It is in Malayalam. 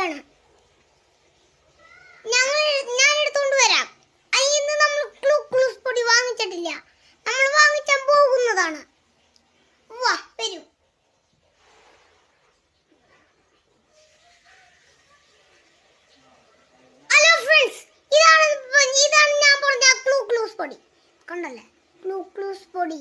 പോവുകയാണ്. ഞാൻ എടുത്തോണ്ട് വരാം. ഇന്ന് നമ്മൾ ക്ലൂസ് പൊടി വാങ്ങിച്ചിട്ടില്ല, നമ്മൾ വാങ്ങിച്ചാൻ പോകുന്നതാണ്. വാ വരൂ. ഹലോ ഫ്രണ്ട്സ്, ഇതാണ് ഞാൻ പറഞ്ഞ ക്ലൂസ് പൊടി. കണ്ടല്ലേ ക്ലൂസ് പൊടി.